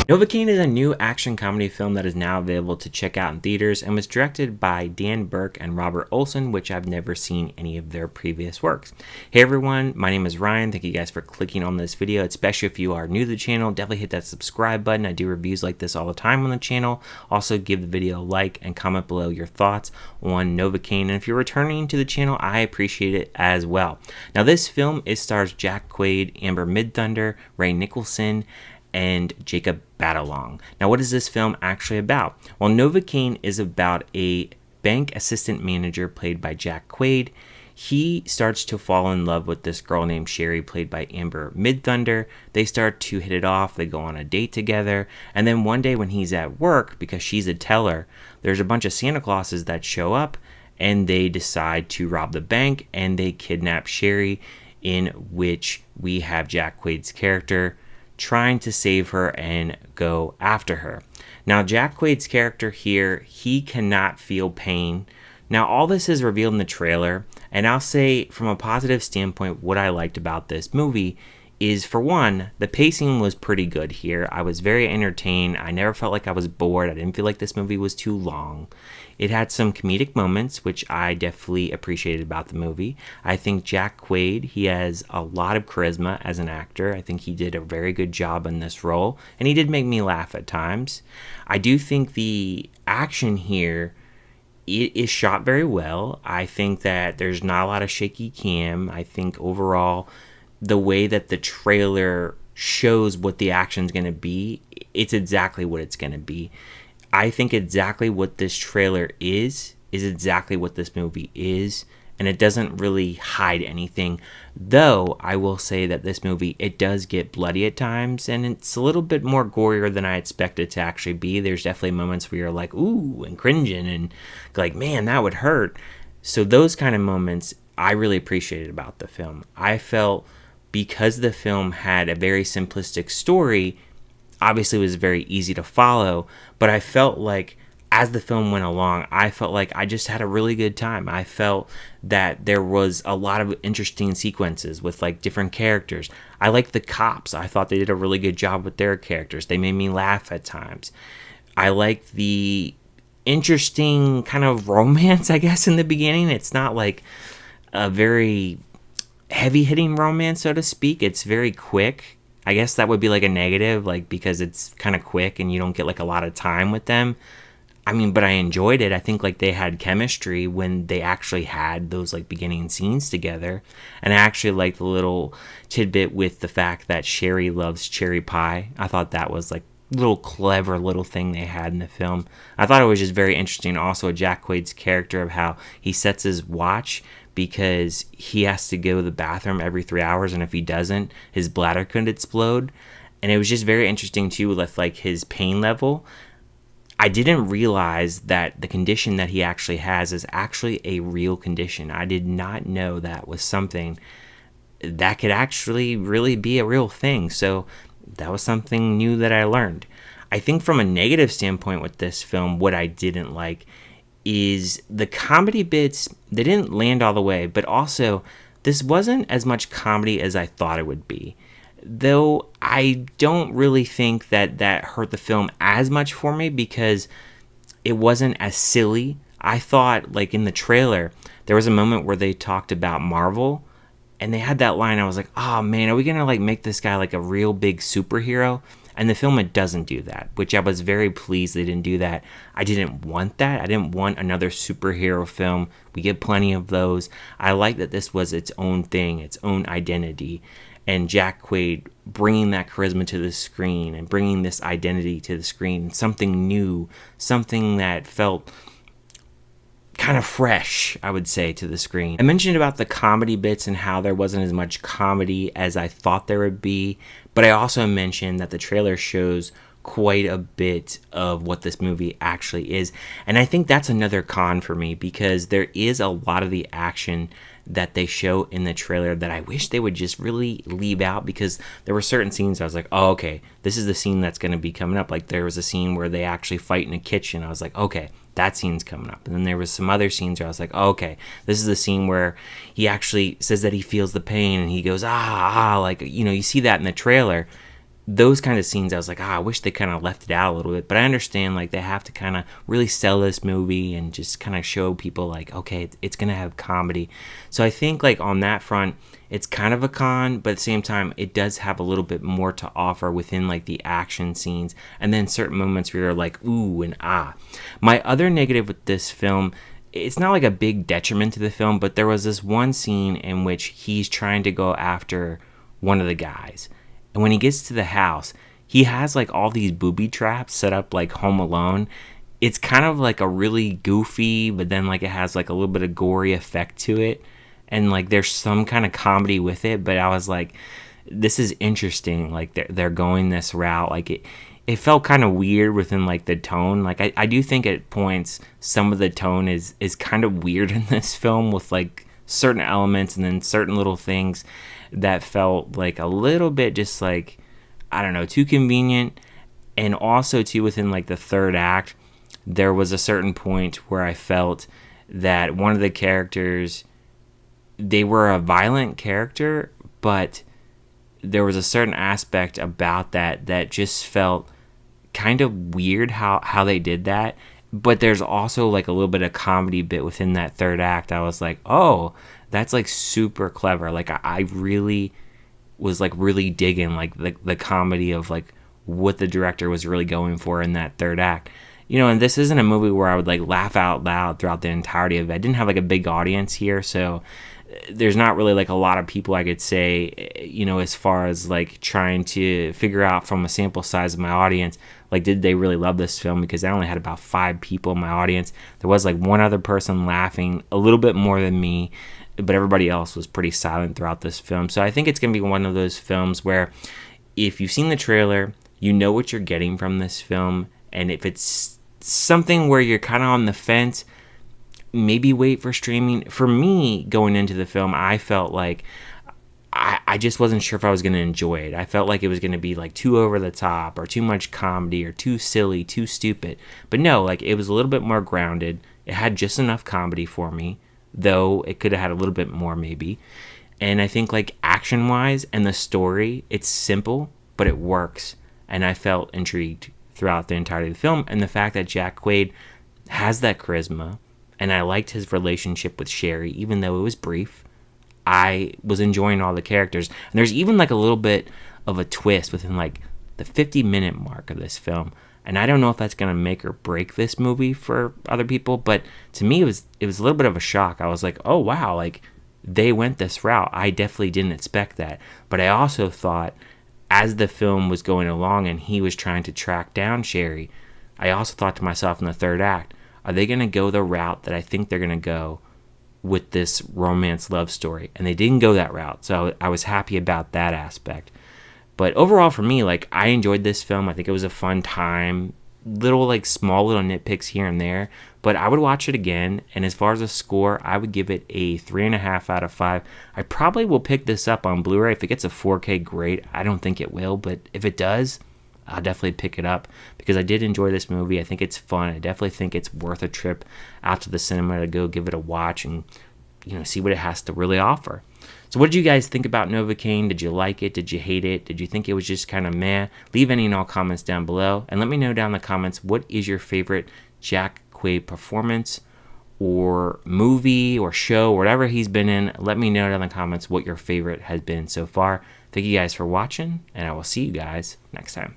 Novacaine is a new action comedy film that is now available to check out in theaters and was directed by Berk and Robert Olsen, which I've never seen any of their previous works. Hey everyone, my name is Ryan. Thank you guys for clicking on this video, especially if you are new to the channel. Definitely hit that subscribe button. I do reviews like this all the time on the channel. Also give the video a like and comment below your thoughts on Novacaine. And if you're returning to the channel, I appreciate it as well. Now this film stars Jack Quaid, Amber Midthunder, Nicholson, and Jacob Batalon. Now, what is this film actually about? Well, Novacaine is about a bank assistant manager played by Jack Quaid. He starts to fall in love with this girl named Sherry, played by Amber Midthunder. They start to hit it off. They go on a date together. And then one day when he's at work, because she's a teller, there's a bunch of Santa Clauses that show up, and they decide to rob the bank, and they kidnap Sherry, in which we have Jack Quaid's character trying to save her and go after her. Now, Jack Quaid's character here, he cannot feel pain. Now, all this is revealed in the trailer, and I'll say from a positive standpoint, what I liked about this movie is, for one, the pacing was pretty good here. I was very entertained. I never felt like I was bored. I didn't feel like this movie was too long. It had some comedic moments, which I definitely appreciated about the movie. I think Jack Quaid, he has a lot of charisma as an actor. I think he did a very good job in this role, and he did make me laugh at times. I do think the action here, it is shot very well. I think that there's not a lot of shaky cam. I think overall, the way that the trailer shows what the action's going to be, it's exactly what it's going to be. I think exactly what this trailer is exactly what this movie is, and it doesn't really hide anything. Though, I will say that this movie, it does get bloody at times, and it's a little bit more gorier than I expected it to actually be. There's definitely moments where you're like, ooh, and cringing, and like, man, that would hurt. So those kind of moments, I really appreciated about the film. I felt because the film had a very simplistic story, obviously it was very easy to follow, but I felt like as the film went along, I felt like I just had a really good time. I felt that there was a lot of interesting sequences with like different characters. I liked the cops. I thought they did a really good job with their characters. They made me laugh at times. I liked the interesting kind of romance, I guess, in the beginning. It's not like a very heavy-hitting romance, so to speak. It's very quick. I guess that would be like a negative, like because it's kind of quick and you don't get like a lot of time with them. I mean, but I enjoyed it. I think like they had chemistry when they actually had those like beginning scenes together. And I actually liked the little tidbit with the fact that Sherry loves cherry pie. I thought that was like a little clever little thing they had in the film. I thought it was just very interesting. Also, Jack Quaid's character of how he sets his watch because he has to go to the bathroom every 3 hours, and if he doesn't, his bladder could explode. And it was just very interesting too with like his pain level. I didn't realize that the condition that he actually has is actually a real condition. I did not know that was something that could actually really be a real thing. So that was something new that I learned. I think from a negative standpoint with this film, what I didn't like is the comedy bits. They didn't land all the way, but also this wasn't as much comedy as I thought it would be. Though I don't really think that hurt the film as much for me because it wasn't as silly. I thought, like in the trailer, there was a moment where they talked about Marvel, and they had that line. I was like, oh man, are we gonna like make this guy like a real big superhero? And the film, it doesn't do that, which I was very pleased they didn't do that. I didn't want that. I didn't want another superhero film. We get plenty of those. I like that this was its own thing, its own identity. And Jack Quaid bringing that charisma to the screen and bringing this identity to the screen, something new, something that felt kind of fresh, I would say, to the screen. I mentioned about the comedy bits and how there wasn't as much comedy as I thought there would be, but I also mentioned that the trailer shows quite a bit of what this movie actually is. And I think that's another con for me because there is a lot of the action that they show in the trailer that I wish they would just really leave out, because there were certain scenes I was like, oh, okay, this is the scene that's going to be coming up. Like there was a scene where they actually fight in a kitchen. I was like, okay, that scene's coming up. And then there was some other scenes where I was like, oh, okay, this is the scene where he actually says that he feels the pain and he goes, like, you know, you see that in the trailer. those kind of scenes, I was like, I wish they kind of left it out a little bit. But I understand, like, they have to kind of really sell this movie and just kind of show people, like, okay, it's going to have comedy. So I think, like, on that front, it's kind of a con, but at the same time, it does have a little bit more to offer within, like, the action scenes. And then certain moments where you're like, ooh and ah. My other negative with this film, it's not like a big detriment to the film, but there was this one scene in which he's trying to go after one of the guys. And when he gets to the house, he has like all these booby traps set up like Home Alone. It's kind of like a really goofy, but then like it has like a little bit of gory effect to it. And like there's some kind of comedy with it, but I was like, this is interesting. Like they're going this route. Like it felt kind of weird within like the tone. Like I do think at points some of the tone is kind of weird in this film with like certain elements and then certain little things that felt like a little bit just like, I don't know, too convenient. And also too within like the third act, there was a certain point where I felt that one of the characters, they were a violent character, but there was a certain aspect about that just felt kind of weird how they did that. But there's also like a little bit of comedy bit within that third act. I was like, oh, that's like super clever. Like I really was like really digging like the comedy of like what the director was really going for in that third act. You know, and this isn't a movie where I would like laugh out loud throughout the entirety of it. I didn't have like a big audience here, so there's not really like a lot of people I could say, you know, as far as like trying to figure out from a sample size of my audience, like did they really love this film, because I only had about 5 people in my audience. There was like one other person laughing a little bit more than me, but everybody else was pretty silent throughout this film. So I think it's going to be one of those films where if you've seen the trailer, you know what you're getting from this film, and if it's something where you're kind of on the fence, maybe wait for streaming. For me, going into the film, I felt like I just wasn't sure if I was going to enjoy it. I felt like it was going to be like too over the top or too much comedy or too silly, too stupid. But no, like it was a little bit more grounded. It had just enough comedy for me, though it could have had a little bit more maybe. And I think like action-wise and the story, it's simple, but it works. And I felt intrigued throughout the entirety of the film. And the fact that Jack Quaid has that charisma, and I liked his relationship with Sherry, even though it was brief. I was enjoying all the characters. And there's even like a little bit of a twist within like the 50-minute mark of this film. And I don't know if that's going to make or break this movie for other people, but to me it was a little bit of a shock. I was like, oh wow, like they went this route. I definitely didn't expect that. But I also thought as the film was going along and he was trying to track down Sherry, I also thought to myself in the third act, are they going to go the route that I think they're going to go with this romance love story? And they didn't go that route, so I was happy about that aspect. But overall for me, like I enjoyed this film. I think it was a fun time. Small little nitpicks here and there, but I would watch it again. And as far as a score, I would give it a 3.5 out of 5. I probably will pick this up on Blu-ray. If it gets a 4K, great. I don't think it will, but if it does, I'll definitely pick it up because I did enjoy this movie. I think it's fun. I definitely think it's worth a trip out to the cinema to go give it a watch and, you know, see what it has to really offer. So what did you guys think about Novacaine? Did you like it? Did you hate it? Did you think it was just kind of meh? Leave any and all comments down below. And let me know down in the comments, what is your favorite Jack Quaid performance or movie or show, whatever he's been in. Let me know down in the comments what your favorite has been so far. Thank you guys for watching, and I will see you guys next time.